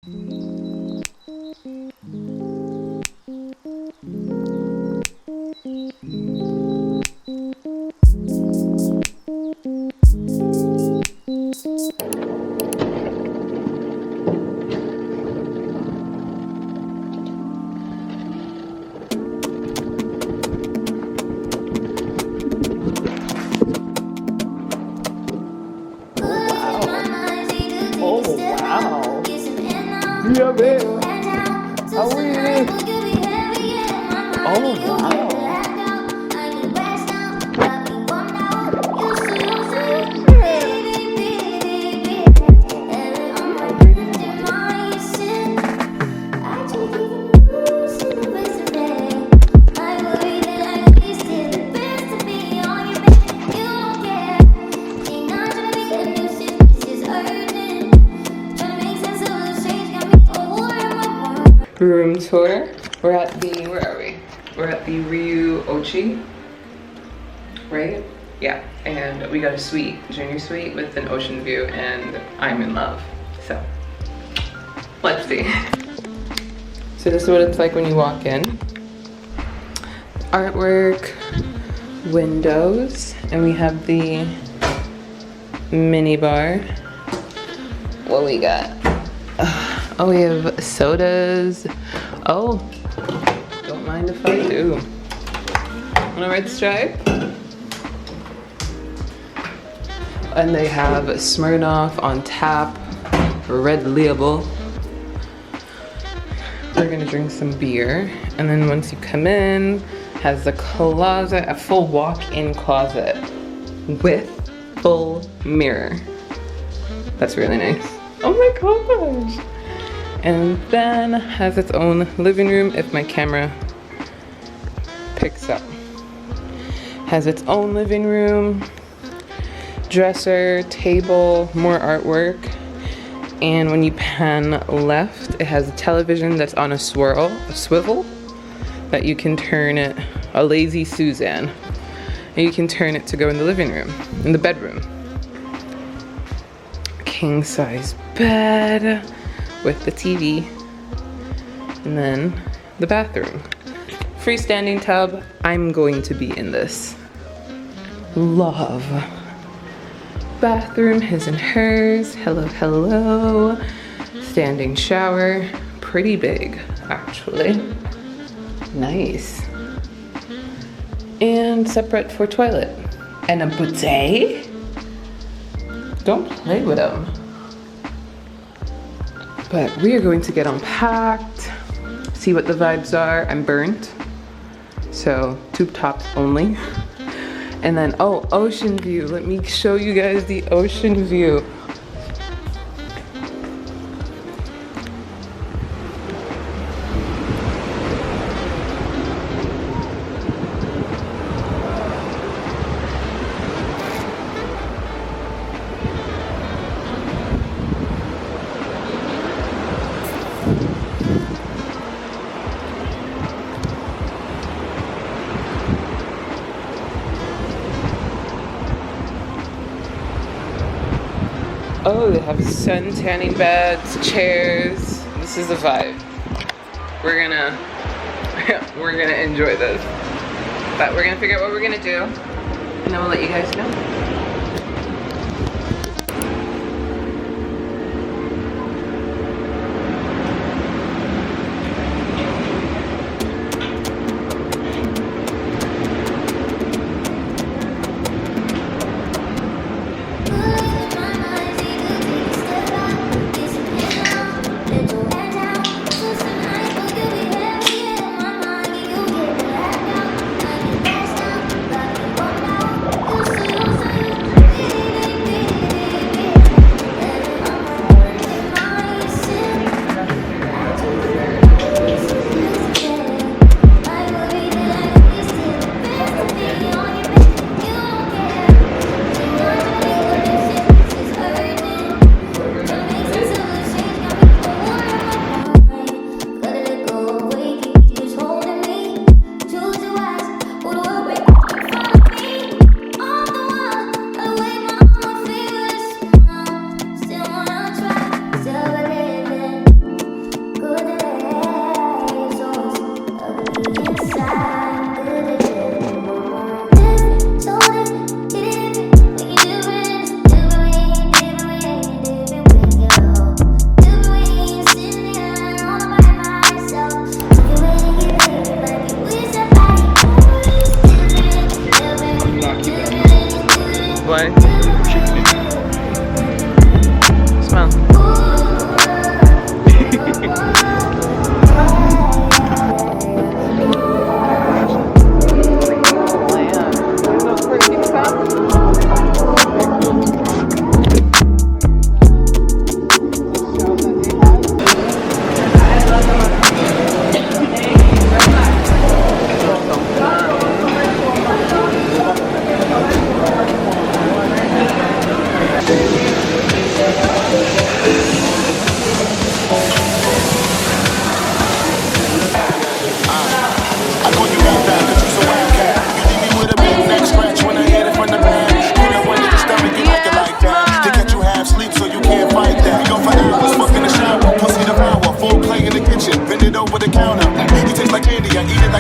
Yeah, baby. How are you? Oh, wow. Room tour. We're at the, where are we? We're at the Ryu Ochi, right? Yeah, and we got a suite, junior suite with an ocean view, and I'm in love. So, let's see. So this is what it's like when you walk in. Artwork, windows, and we have the mini bar. What we got? Oh, we have sodas. Oh, don't mind if I do. Want a red stripe? And they have Smirnoff on tap, red label. We're gonna drink some beer. And then once you come in, has a closet, a full walk-in closet with full mirror. That's really nice. Oh my gosh. And then has its own living room if my camera picks up. Has its own living room, dresser, table, more artwork. And when you pan left, it has a television that's on a swivel, that you can turn it, a lazy Susan. And you can turn it to go in the living room, in the bedroom. King size bed with the TV, and then the bathroom. Freestanding tub. I'm going to be in this. Love. Bathroom, his and hers. Hello, hello. Standing shower. Pretty big, actually. Nice. And separate for toilet. And a bidet? Don't play with them. But we are going to get unpacked, see what the vibes are. I'm burnt, so tube tops only. And then, oh, ocean view. Let me show you guys the ocean view. Oh, they have sun tanning beds, chairs. This is the vibe. We're gonna enjoy this. But we're gonna figure out what we're gonna do, and then we'll let you guys know.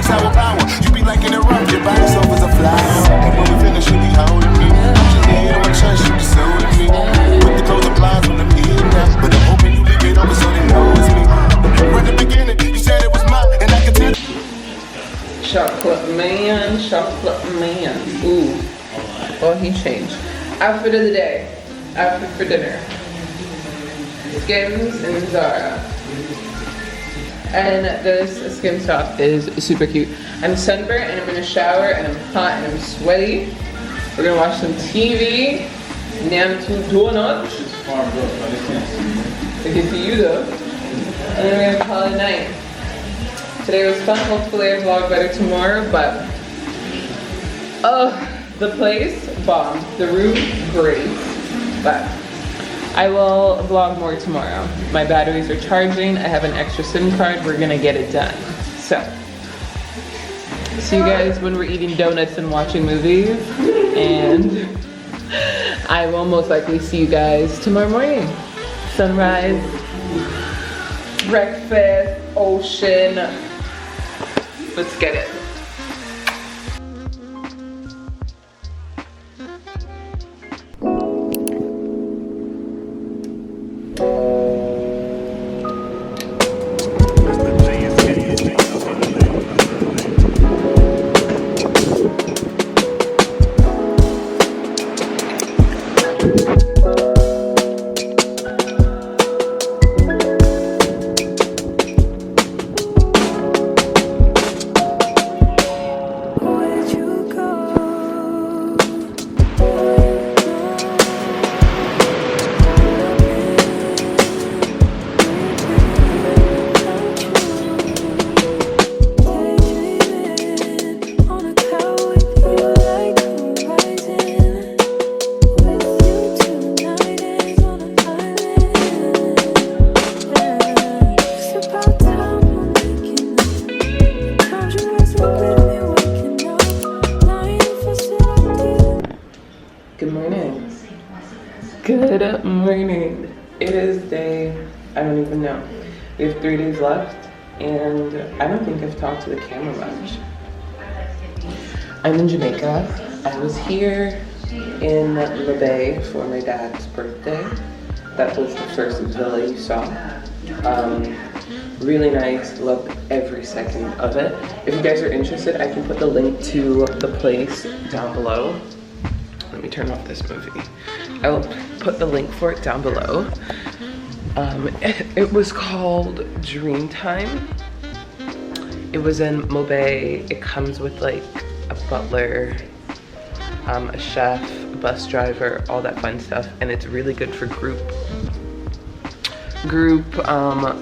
sour power. You be like in a rock, your body soft as a flower. And when we finish, you be holding me. Put your head on my chest, you be soothing me. Put the clothes and blinds when I'm eating now. But I'm hoping you leave it open so they know it's me. From the beginning, you said it was mine, and I can tell. Chocolate man, chocolate man. Ooh. Well, he changed. Outfit of the day. Outfit for dinner. Skims and Zara. And this Skims top is super cute. I'm sunburned and I'm in a shower and I'm hot and I'm sweaty. We're gonna watch some TV. Nam two donuts. I can see you though. And then we're gonna call it a night. Today was fun. Hopefully I vlog better tomorrow, but the place bomb. The room great, but I will vlog more tomorrow. My batteries are charging. I have an extra SIM card. We're gonna get it done. So, see you guys when we're eating donuts and watching movies. And I will most likely see you guys tomorrow morning. Sunrise, breakfast, ocean. Let's get it. Good morning. Good morning. It is day, I don't even know. We have 3 days left, and I don't think I've talked to the camera much. I'm in Jamaica. I was here in the Bay for my dad's birthday. That was the first villa you saw. Really nice, loved every second of it. If you guys are interested, I can put the link to the place down below. Let me turn off this movie. I will put the link for it down below. It was called Dreamtime. It was in Mobay. It comes with like a butler, a chef, a bus driver, all that fun stuff, and it's really good for group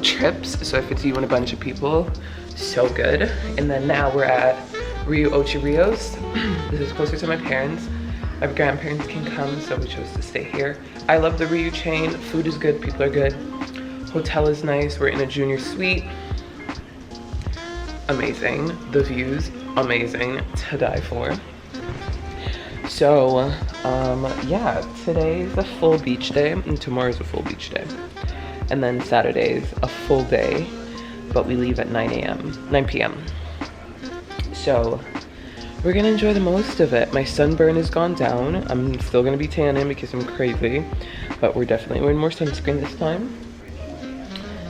trips. So if it's you and a bunch of people, so good. And then now we're at Rio Ocho Rios. This is closer to my parents. My grandparents can come, so we chose to stay here. I love the Rio chain. Food is good, people are good. Hotel is nice. We're in a junior suite. Amazing. The views, amazing to die for. So, yeah, today's a full beach day and tomorrow's a full beach day. And then Saturday's a full day, but we leave at 9 p.m. So, we're gonna enjoy the most of it. My sunburn has gone down. I'm still gonna be tanning because I'm crazy, but we're definitely wearing more sunscreen this time.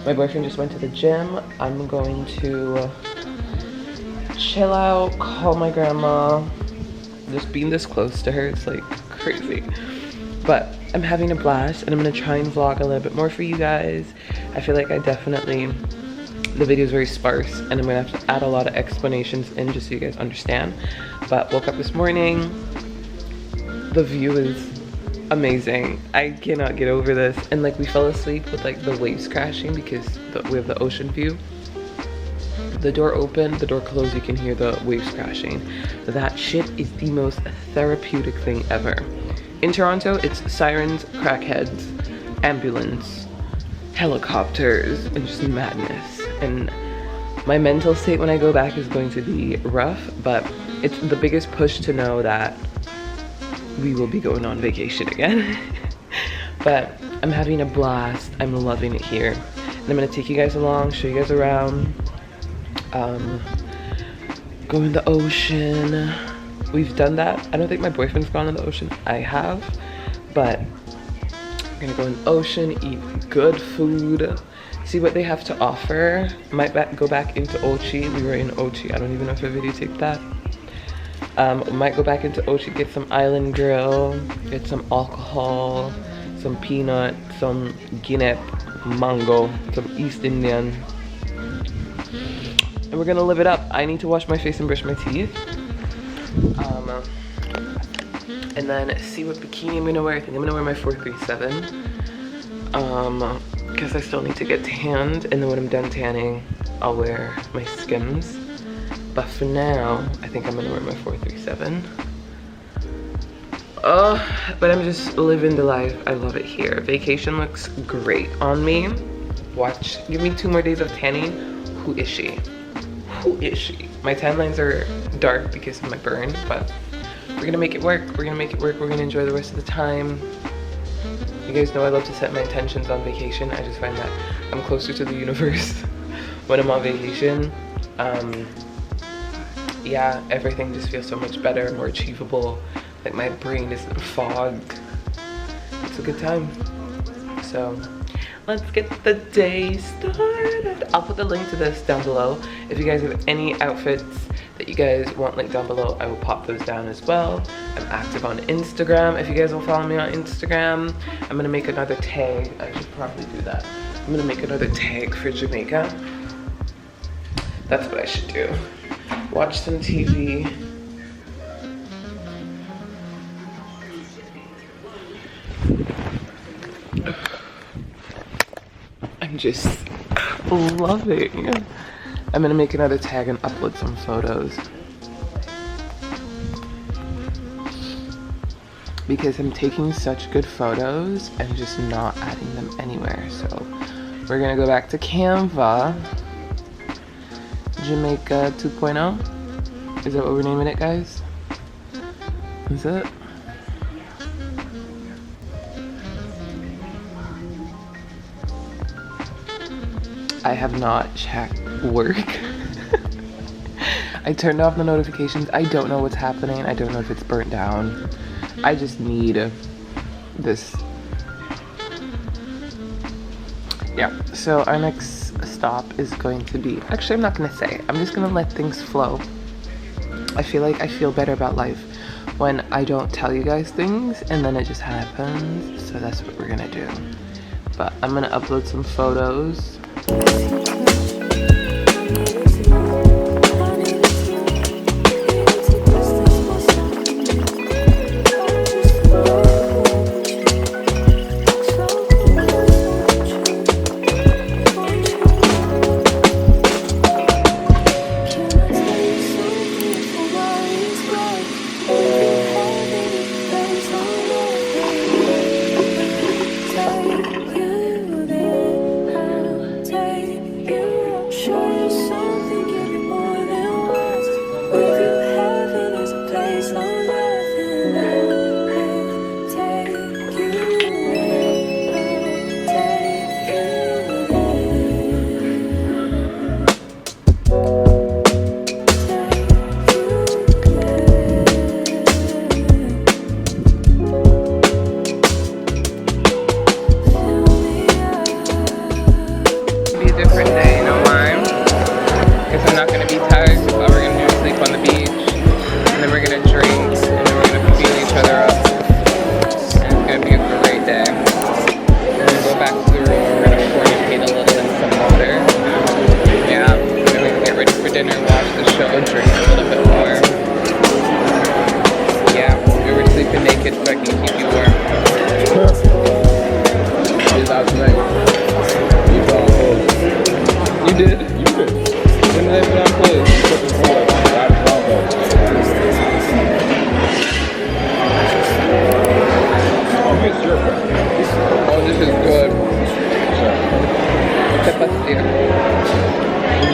My boyfriend just went to the gym. I'm going to chill out, call my grandma. Just being this close to her, it's like crazy. But I'm having a blast and I'm gonna try and vlog a little bit more for you guys. I feel like the video is very sparse and I'm gonna have to add a lot of explanations in just so you guys understand. But woke up this morning, the view is amazing. I cannot get over this. And like we fell asleep with like the waves crashing because we have the ocean view. The door open, the door closed, you can hear the waves crashing. That shit is the most therapeutic thing ever. In Toronto, it's sirens, crackheads, ambulance, helicopters, and just madness. And my mental state when I go back is going to be rough, but it's the biggest push to know that we will be going on vacation again. But I'm having a blast. I'm loving it here. And I'm gonna take you guys along, show you guys around. Go in the ocean. We've done that. I don't think my boyfriend's gone in the ocean. I have, but we're gonna go in the ocean, eat good food, see what they have to offer. Might go back into Ochi. We were in Ochi. I don't even know if I videotaped that. Might go back into Ochi, get some island grill, get some alcohol, some peanut, some guinea, mango, some East Indian. And we're gonna live it up. I need to wash my face and brush my teeth. And then see what bikini I'm gonna wear. I think I'm gonna wear my 437. Because I still need to get tanned. And then when I'm done tanning, I'll wear my Skims. But for now, I think I'm gonna wear my 437. But I'm just living the life. I love it here. Vacation looks great on me. Watch, give me 2 more days of tanning. Who is she? Who is she? My tan lines are dark because of my burn, but we're gonna make it work. We're gonna make it work. We're gonna enjoy the rest of the time. You guys know I love to set my intentions on vacation. I just find that I'm closer to the universe when I'm on vacation. Yeah, everything just feels so much better, more achievable. Like my brain isn't fogged. It's a good time. So let's get the day started. I'll put the link to this down below. If you guys have any outfits that you guys want linked down below, I will pop those down as well. I'm active on Instagram. If you guys will follow me on Instagram, I'm gonna make another tag. I should probably do that. I'm gonna make another tag for Jamaica. That's what I should do. Watch some TV. I'm just loving. I'm gonna make another tag and upload some photos. Because I'm taking such good photos and just not adding them anywhere. So we're gonna go back to Canva. Jamaica 2.0. Is that what we're naming it, guys? Is it? I have not checked work. I turned off the notifications. I don't know what's happening. I don't know if it's burnt down. I just need this. Yeah, so our next stop is going to be, actually I'm not gonna say, I'm just gonna let things flow. I feel like I feel better about life when I don't tell you guys things and then it just happens. So that's what we're gonna do. But I'm gonna upload some photos.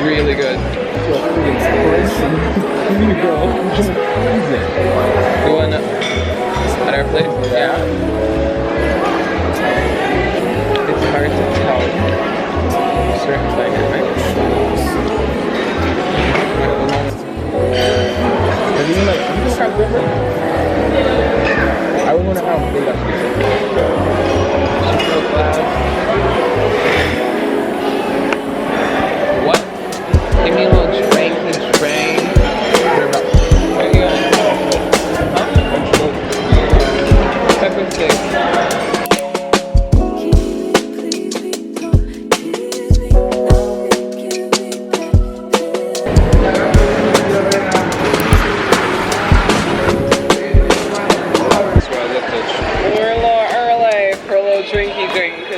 Really good. You want at our place? Yeah. It's hard to tell certain dynamics. I would wonder how big that is. What? Give me a little drink, please, drink. There you go. Huh? Pepper steak.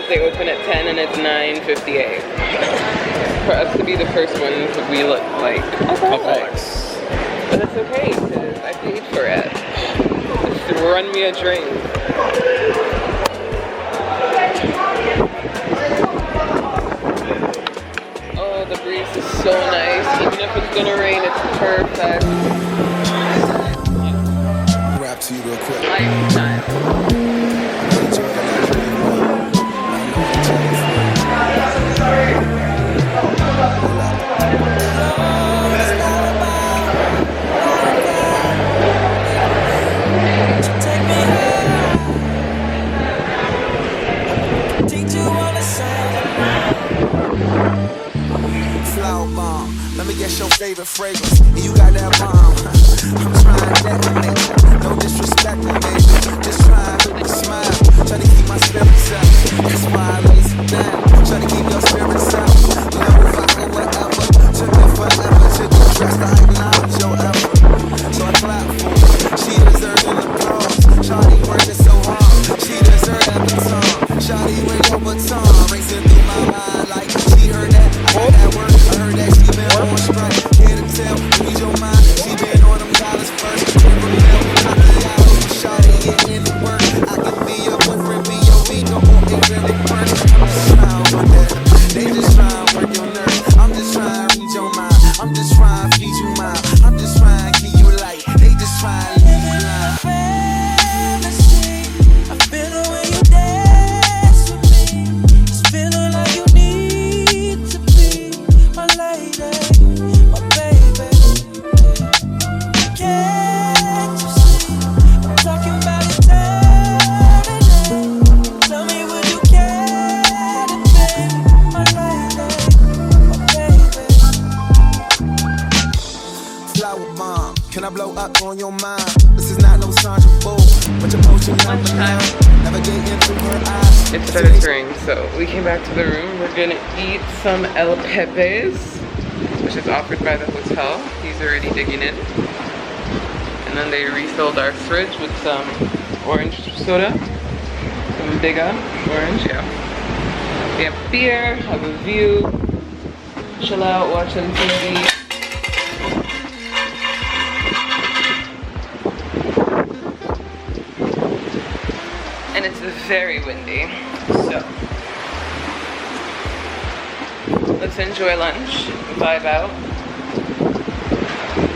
They open at 10 and it's 9:58. For us to be the first ones, we look like alcoholics. But it's okay, because I paid for it. Just run me a drink. Oh, the breeze is so nice. Even if it's gonna rain, it's perfect. Rap to you real quick. Lifestyle. Flower bomb, let me guess your favorite fragrance. And you got that bomb. I'm trying that nature. No disrespect, baby. Just trying to smile. Try to keep my spirits up. That's why I lace it down. Try to keep your spirits up. Love if I go whatever. Took me forever to do dressed. I acknowledge your effort. So I clap for her. She deserves an applause. Shawty working so hard. She deserves every time. Shawty with your baton. Racing through my mind like she heard that. I heard that word. I heard that she been on strike. Here to tell, read your mind. She been on them dollars first. Never mail, knock it out. Shawty getting in the work. I can be your boyfriend, be your me. No more ain't really work. I'm just trying with that. They just trying to work your nerves. I'm just trying to read your mind. I'm just trying to feed you mine. I'm just trying to keep you light. They just trying to leave you blind. I feel the way you dance with me. It's feeling like you need to be my lady, my baby. Can't you see? I'm talking about eternity. Tell me, would you care to be my lady, my baby? Flower bomb, can I blow up on your mind? This is not no Sandra Bull, but your motion number 9. Navigate into her eyes. It started to rain, so we came back to the room. We're gonna eat some El Pepe's, which is offered by the hotel. He's already digging in. And then they refilled our fridge with some orange soda. Some bigger orange, yeah. We have beer, have a view, chill out, watch some TV. And it's very windy, so let's enjoy lunch, vibe out,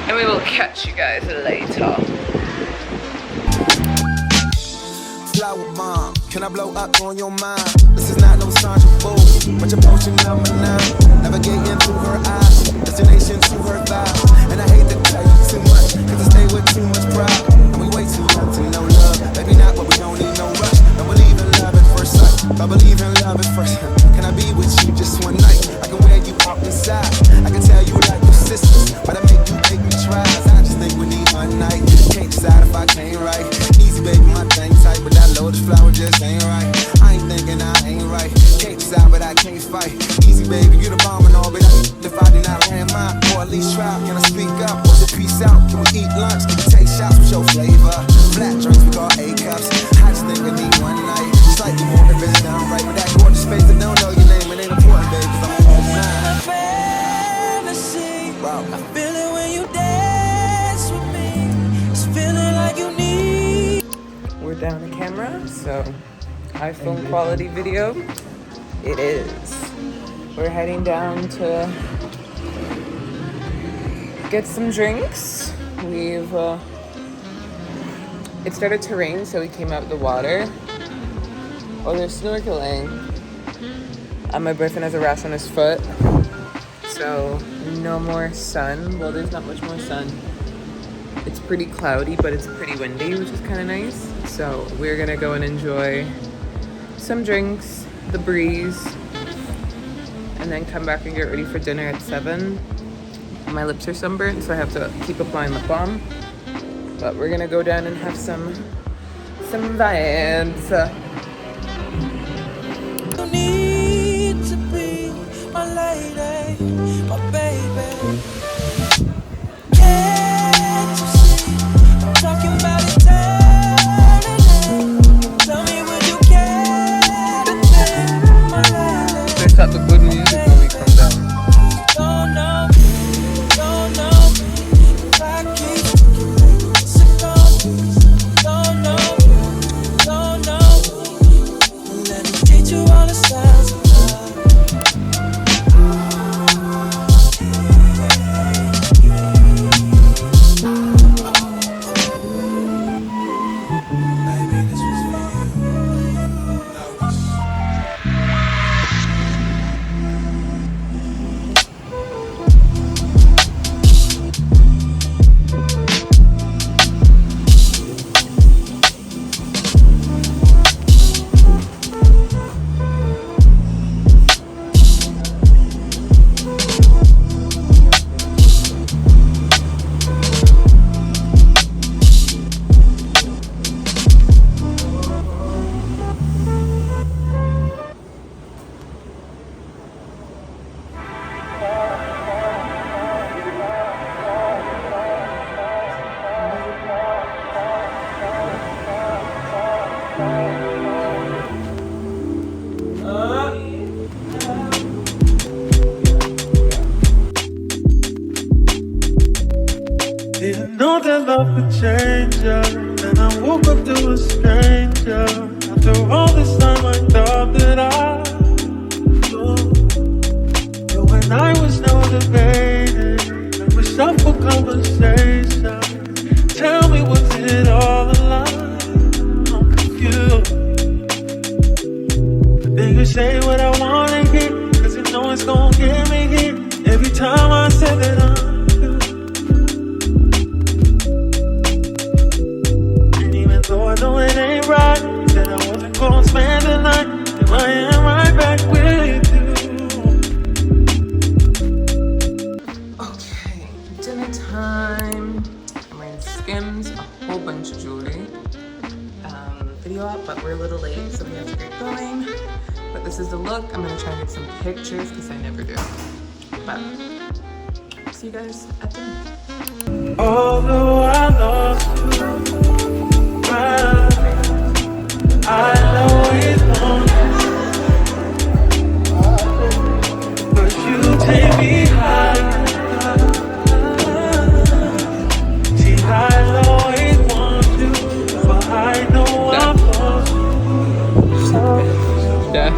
and we will catch you guys later. Flower bomb, can I blow up on your mind? This is not no Sandra Bull, but your potion number 9. Navigating through her eyes, destination to her thighs. And I hate to tell you too much, cause I stay with too much pride. And we way too young to know love, maybe not, but we don't need no rush. I believe in love at first sight, I believe in love at first. Can I be with you just one night? I can wear you out inside, I can tell you like your sisters, but I make you take me tries. I just think we need one night, can't decide if I can't right. Easy baby, my thing tight, but that lotus flower just ain't right. I ain't thinking I ain't right, can't decide but I can't fight. Easy baby, you the bomb and all, but if I did not land mine, or at least try, can I speak up? What's the peace out? Can we eat lunch? Can we take shots with your flavor? Black drinks we call A-cups, I just think I need one night. Slightly more if it's done right, with that gorgeous face that don't know your name, it ain't important baby, cause I'm all mine. Wow. I feel it when you dance with me. It's feeling like you need. We're down the camera, so iPhone quality video it is. We're heading down to get some drinks. We've it started to rain, so we came out of the water. Oh, they're snorkeling. My boyfriend has a rash on his foot, so no more sun. Well, there's not much more sun. It's pretty cloudy, but it's pretty windy, which is kind of nice. So we're gonna go and enjoy some drinks, the breeze, and then come back and get ready for dinner at 7. My lips are sunburnt, so I have to keep applying lip balm. But we're gonna go down and have some vibes. You need to be my lady, my baby. Can't you see? I'm talking about eternity. Tell me, would you care to be my lady? They start the good music when we come down. Don't know if I keep sick on. Don't know. Let me teach you all the styles of love. Baby, this was for you. Didn't know that love could change ya. Then I woke up to a stranger. After all this time I thought that I knew. But when I was no debating, it was up for conversation. Tell me, was it all a lie? I'm confused. Then you say what I wanna hear, cause you know it's gonna get me here. Every time I say that I'm good. Though I know it ain't right, said I wasn't gonna spend the night. Here I am right back with you. Okay, dinner time. I'm wearing Skims, a whole bunch of jewelry. Video up, but we're a little late, so we have to get going. But this is the look. I'm gonna try and get some pictures because I never do. But see you guys at dinner. Although I lost you, I know it won't. But you take me high. See, I know it won't do, but I know I'm lost. Yeah.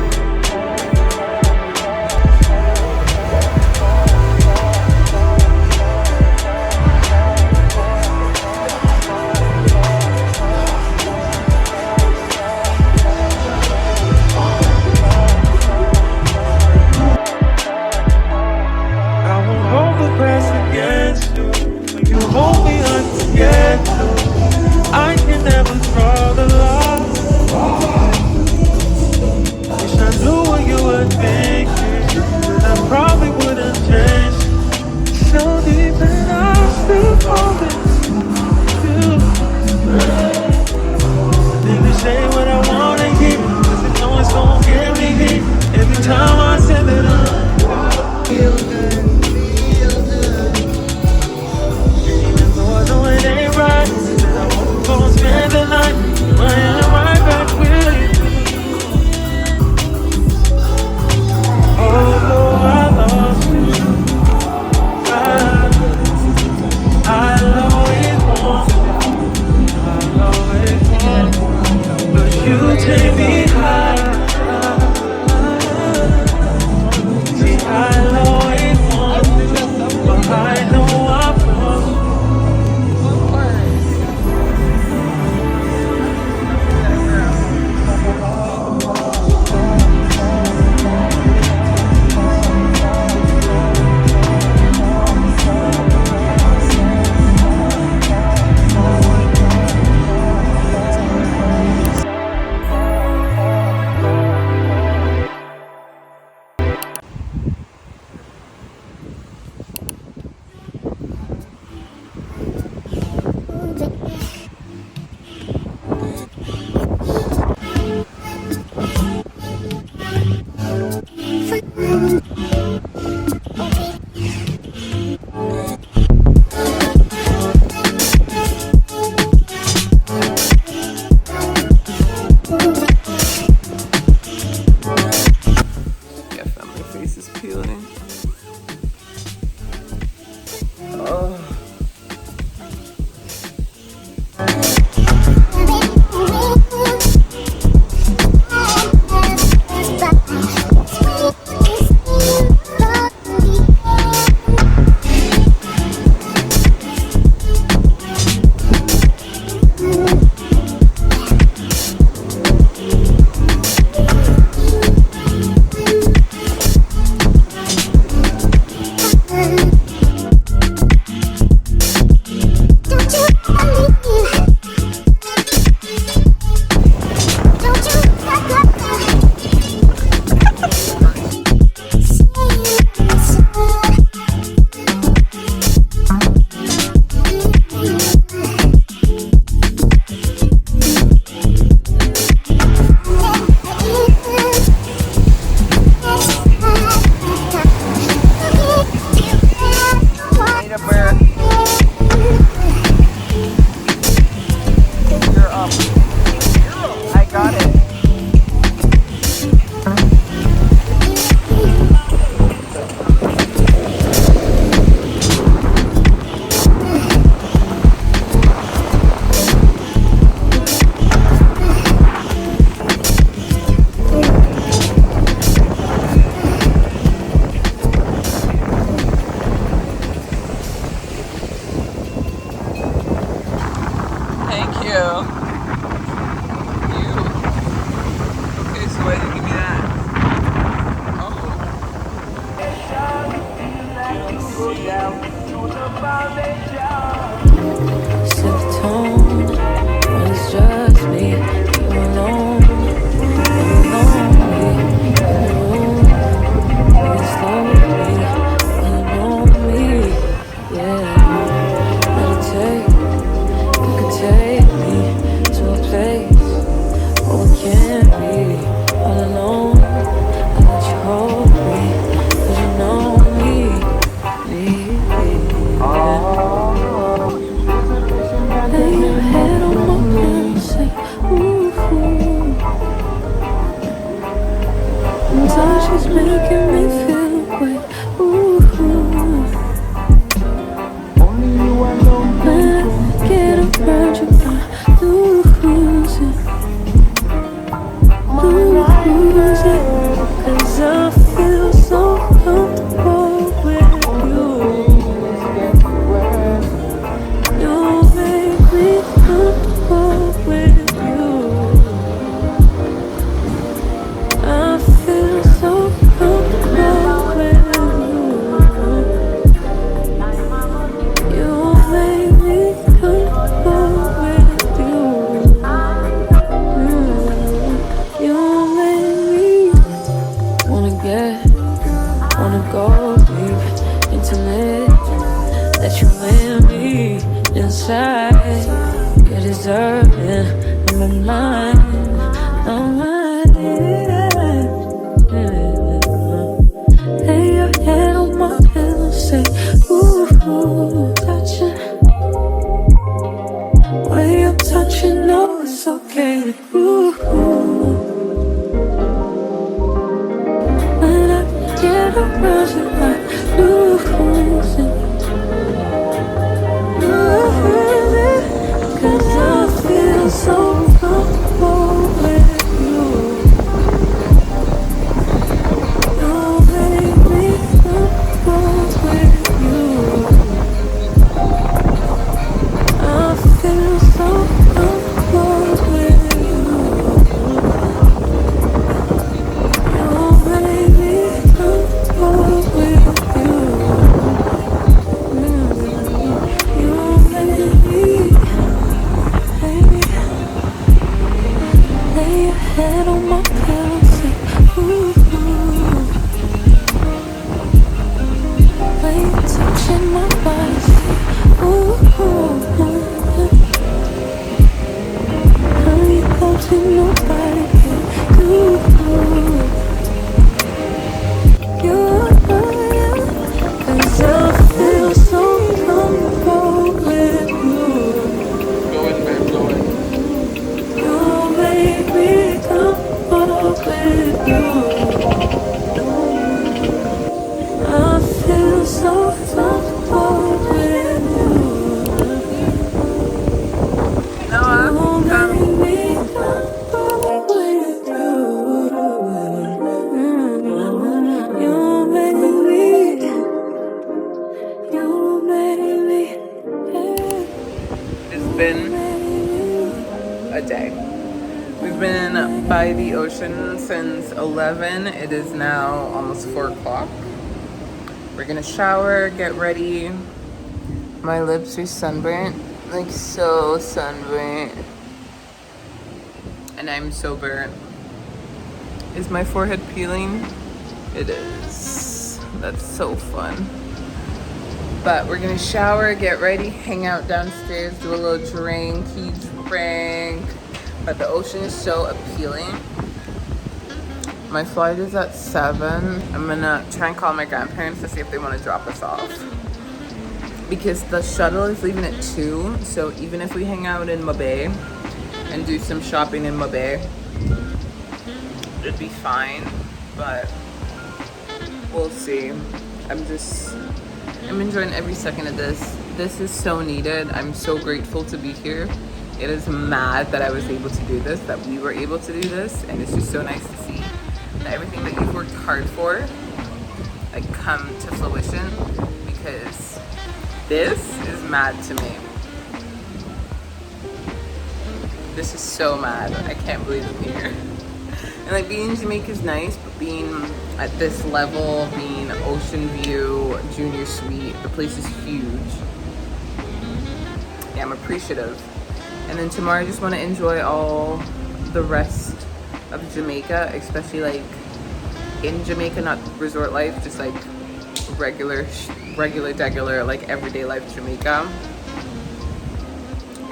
Set the tone when it's just me, you alone, lonely in the room. Breathe slowly, you know me, yeah. Meditate, you can take me to a place where we can't be all alone. I let you hold me, 'cause you know me, yeah. Lay your head on my pillow, say, ooh. And touch is making me feel away, ooh. When I get around you, I lose it, lose it. 'Cause I feel so comfortable with you. You make me comfortable with you. I feel so comfortable with you. You make me comfortable with you. You make me wanna go deep, intimate. That you and me inside. You're deserving of my mind. I'm riding. Lay your head on my pillow, say, ooh, touching. Way I'm touching, no, it's okay. Ooh, when I get around you, I lose it. 'Cause I feel so comfortable with you. You make me comfortable with you. I feel so comfortable with you. You make me comfortable with you. You make me. Baby, lay your head on my pillow, say, ooh. When you're touching my body, say, ooh. How you holding nobody can do. You, 'cause I feel so comfortable with you. You make me comfortable with you. I feel so comfortable with you. You make me comfortable with you. You make me, you make me, yeah. It's been a day. We've been by the ocean since 11. It is now almost 4 o'clock. We're gonna shower, get ready. My lips are sunburnt, like so sunburnt. And I'm so burnt. Is my forehead peeling? It is. That's so fun. But we're gonna shower, get ready, hang out downstairs, do a little drinky drink. But the ocean is so appealing. My flight is at 7. I'm gonna try and call my grandparents to see if they want to drop us off. Because the shuttle is leaving at 2, so even if we hang out in Mabay and do some shopping in Mabay, it'd be fine, but we'll see. I'm enjoying every second of this. This is so needed. I'm so grateful to be here. It is mad that I was able to do this, that we were able to do this, and it's just so nice to see that everything that you've worked hard for like come to fruition, because this is mad to me. This is so mad. I can't believe I'm here. And like being in Jamaica is nice, but being at this level, being ocean view, junior suite, the place is huge. Yeah, I'm appreciative. And then tomorrow I just want to enjoy all the rest of Jamaica, especially like in Jamaica, not resort life, just like regular, like everyday life Jamaica.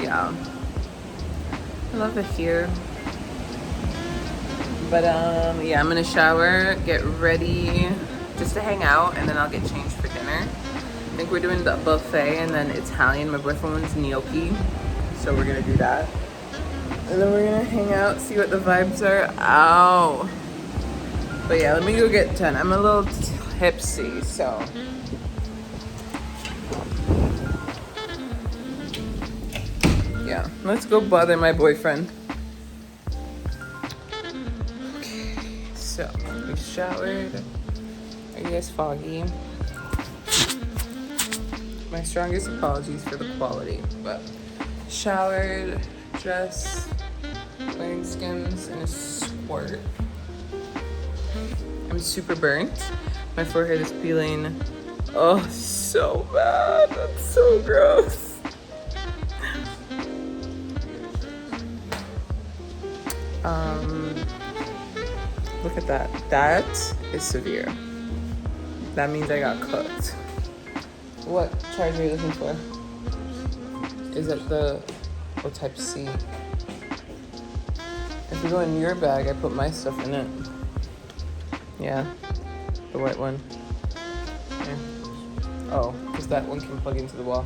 Yeah, I love it here. But yeah, I'm gonna shower, get ready just to hang out, and then I'll get changed for dinner. I think we're doing the buffet and then Italian. My boyfriend wants gnocchi, so we're gonna do that. And then we're gonna hang out, see what the vibes are. Ow. But yeah, let me go get 10. I'm a little tipsy, so. Yeah, let's go bother my boyfriend. Okay, so we showered. Are you guys foggy? My strongest apologies for the quality, but showered, dress, wearing Skims, and a squirt. I'm super burnt. My forehead is peeling. Oh, so bad. That's so gross. Look at that. That is severe. That means I got cooked. What charger are you looking for? Is it the type C? If you go in your bag, I put my stuff in it. Yeah, the white one. Yeah. Oh, because that one can plug into the wall.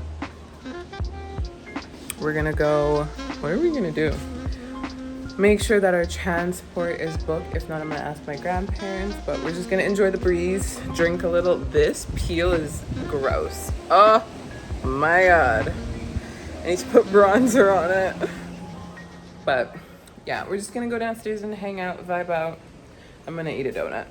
We're gonna go, what are we gonna do? Make sure that our transport is booked. If not, I'm gonna ask my grandparents, but we're just gonna enjoy the breeze, drink a little. This peel is gross. Oh my God. I need to put bronzer on it. But yeah, we're just gonna go downstairs and hang out, vibe out. I'm gonna eat a donut.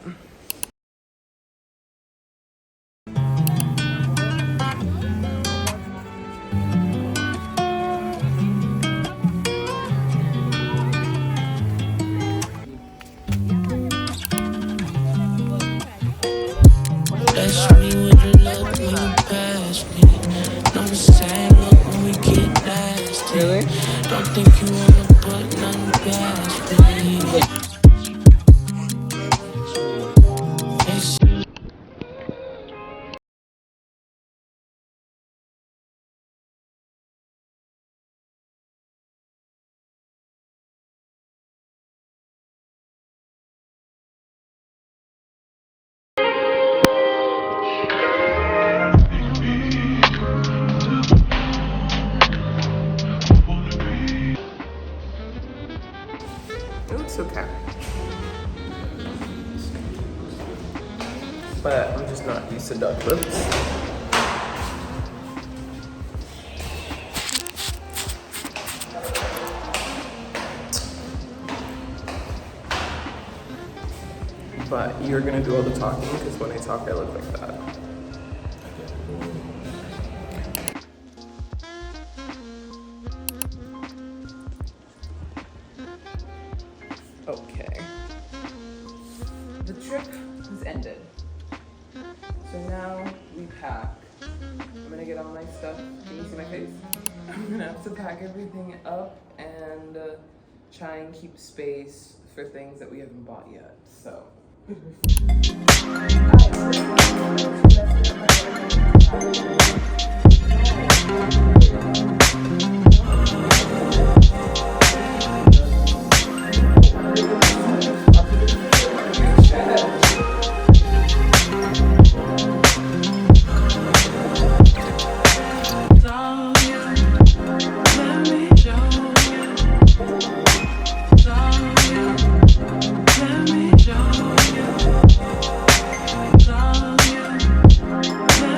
Bless me with the love when you pass me. Not the same look when we get nasty. Really? Don't think you wanna put nothing past me. It's It looks okay. But I'm just not used to duck lips. But you're gonna do all the talking because when I talk, I look like that. Okay. The trip has ended. So now we pack. I'm gonna get all my stuff. Can you see my face? I'm gonna have to pack everything up and try and keep space for things that we haven't bought yet. So. let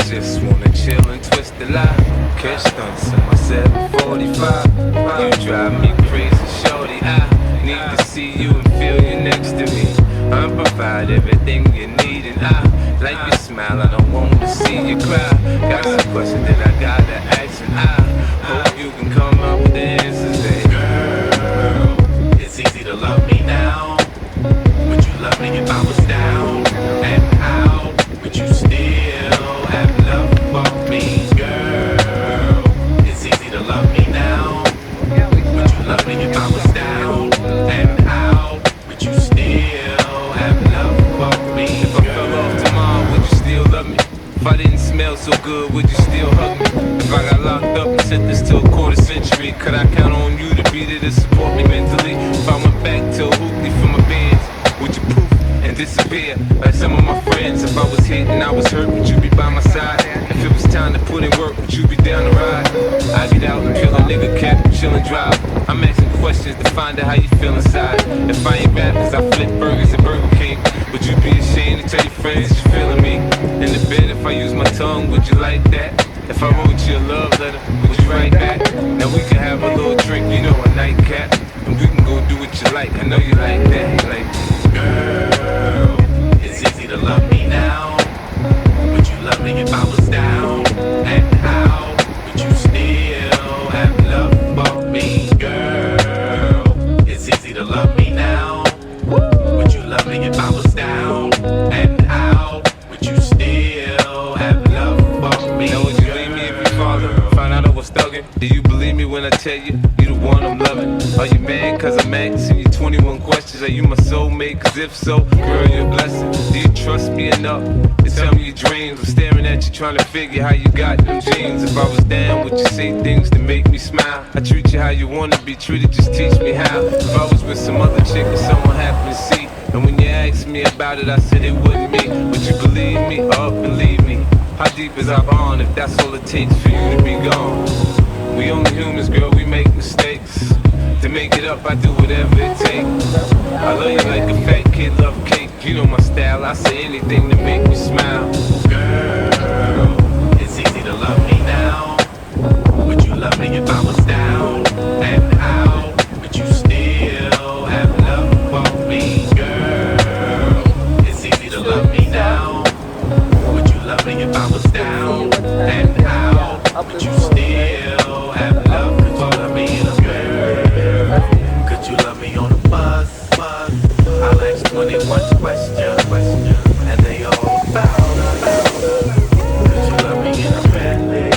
just wanna chill and twist the lie. Catch stunts in my 745. You drive me crazy, shorty. I need to see you and feel you next to me. I provide everything you need, and I like your smile. I don't want to see you cry. Got some questions that I gotta ask, and I hope you can come up with the answers. Girl, it's easy to love me now. Would you love me if I was down and out? Would you still have love for me, girl? It's easy to love me now. Would you love me if I was down and out? Would you still have love for me? If I fell off tomorrow, would you still love me? If I didn't smell so good, would you still hug me? If I got locked up and sentenced to a quarter century, could I count on you to be there to support me mentally? If I went back to a hoopty for my bands, would you poof and disappear like some of my friends? If I was hit and I was hurt, would you be by my side? If it was time to put in work, would you be down to ride? I get out and kill a nigga, cap, chill and drive. I'm asking questions to find out how you feel inside. If I ain't rap, cause I flip burgers at Burger King, would you be ashamed to tell your friends that you're feeling me? In the bed, if I use my tongue, would you like that? If I wrote you a love letter, would you write back? Now we can have a little drink, you know, a nightcap, and we can go do what you like. I know you like that, like, girl, it's easy to love me now. Would you love me if I was down and out? Would you still have love for me, girl? It's easy to love me now. Would you love me if I was down and out? Would you still have love for me? Now would you leave me if your father found out I was thugging? Do you believe me when I tell you the one I'm loving? Are you mad cause I'm asking you 21 questions? Are you my soulmate? Cause if so, girl, you're a blessing. Do you trust me enough to tell me your dreams? I'm staring at you trying to figure how you got them jeans. If I was down, would you say things to make me smile? I treat you how you wanna be treated, just teach me how. If I was with some other chick or someone happened to see, and when you asked me about it, I said it wasn't me, would you believe me or up and leave me? How deep is our bond if that's all it takes for you to be gone? We only humans, girl, we make mistakes. To make it up, I do whatever it takes. I love you like a fat kid love cake. You know my style, I say anything to make me smile. Girl, it's easy to love me now. Would you love me if I was down and out? Would you still have love for me, girl? It's easy to love me now. Would you love me if I was down and out? Would you still have love for me, girl? Could you love me on the bus? I'll ask 21 questions, and they all about us. Could you love me in a Bentley?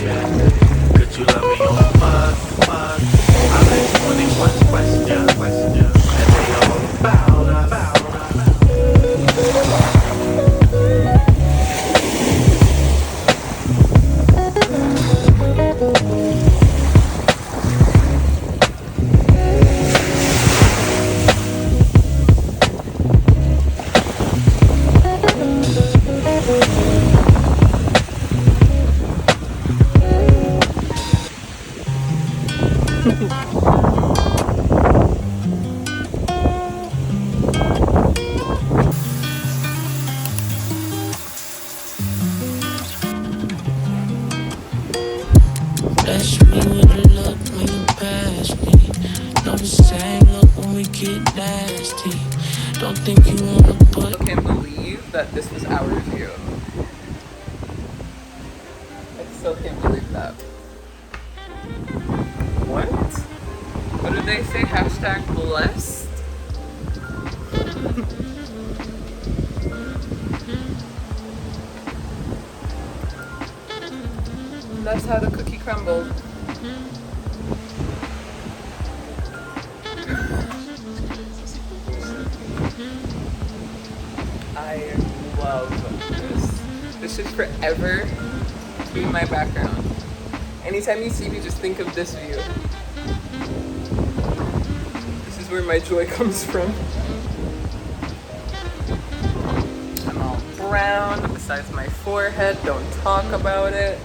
Could you love me on the bus? I'll ask 21 questions, and they all about us. Bless me with a look when you pass me. Know the same look when we get nasty. Don't think you wanna put. I can't believe that this was our review. I still can't believe that. What? What did they say? Hashtag blessed? That's how the cookie crumbled. I love this. This should forever be my background. Anytime you see me, just think of this view. This is where my joy comes from. I'm all brown besides my forehead. Don't talk about it.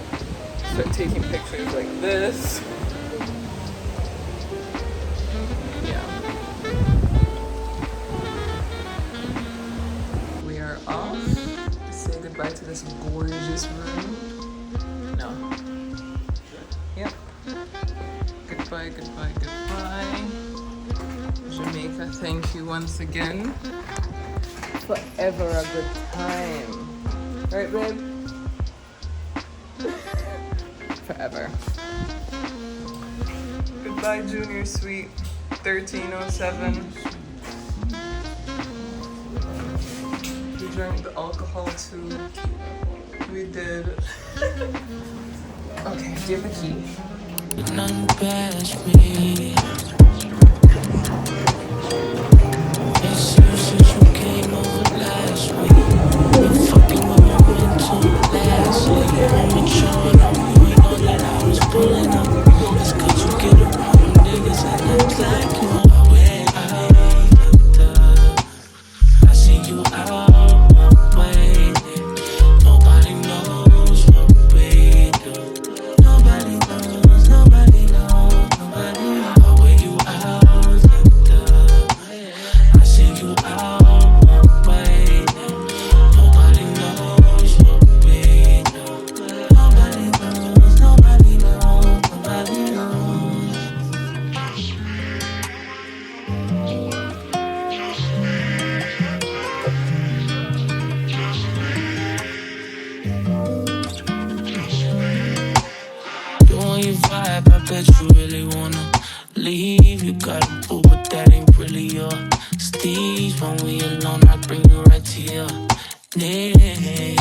Start taking pictures like this. Yeah. We are off. Say goodbye to this gorgeous room. Goodbye, goodbye, goodbye. Jamaica, thank you once again. Forever a good time. Right, babe? Forever. Goodbye, Junior Suite 1307. We drank the alcohol too. We did. Okay, do you have a key? None past me. It's you since you came over last week. You fucking with my mental lastly. I'm mature enough, you ain't know that I was pulling up. It's cause you get around them niggas and it's like you always fucked up. I see you out my way. Nobody knows what we do. Nobody knows, nobody knows, nobody knows where you out fucked up. I see you out my way. Nobody knows what we do. Nobody knows, nobody knows, nobody knows. You on your vibe, I bet you really wanna leave. You got a boo, but that ain't really your steez. When we alone, I bring you right to your knees.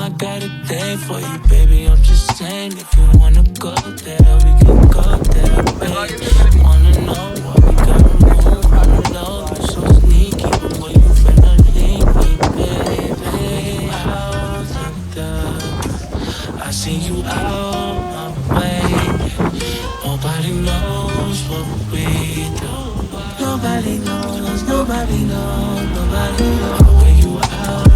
I got a day for you, baby. I'm just saying, if you wanna go there, we can go there, baby. Wanna know what we gotta move on the low. You so sneaky, but where you finna leave me, baby? How's it done? I see you out my way. Nobody knows what we do. Nobody knows, nobody knows, nobody knows where you out.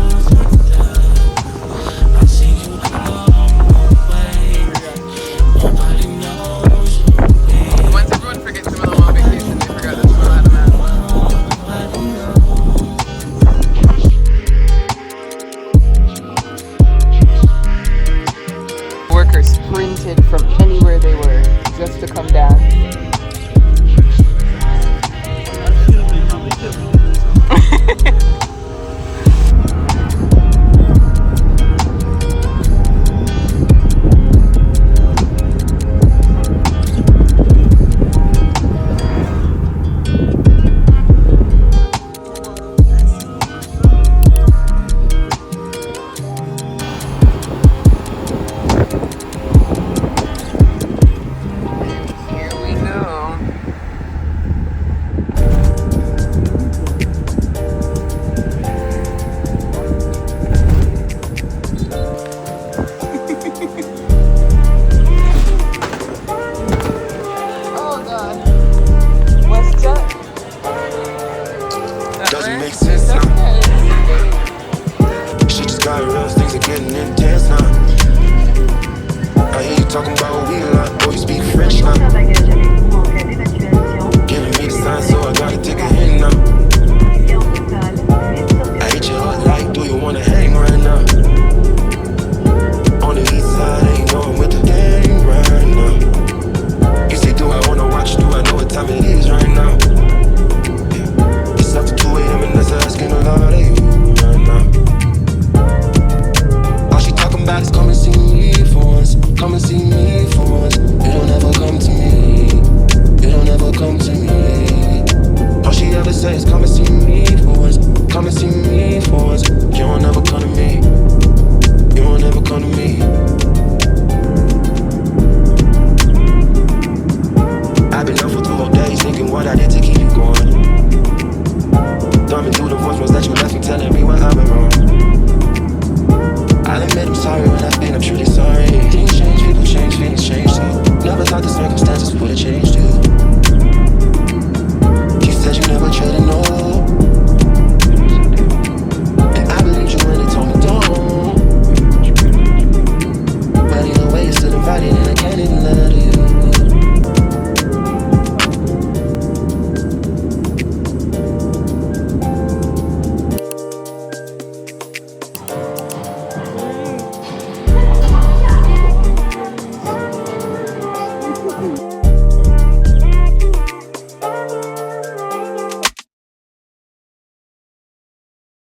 I see you out my way. Nobody knows what we do. Once everyone forgets to go on vacation, they forgot this one out of math. Nobody knows. Workers sprinted from anywhere they were just to come down. Here we go. Oh God. What's up? Doesn't make sense now. Shit just got real, things are getting intense now. I hear you talking about what we like, boy, you speak French now. Giving me the sign, so I gotta take a hint now. I hate your heart like, do you wanna hang right now? On the east side, ain't know I'm with the gang right now. You say, do I wanna watch, do I know what time it is right now? Yeah. It's after 2 a.m. and that's asking a lot of you right now. All she talking about is come and see me for once. Come and see me for once. You don't ever come to me. You don't ever come to me. All she ever says is come and see me for once. Come and see me for once. You don't ever come to me. You don't ever come to me.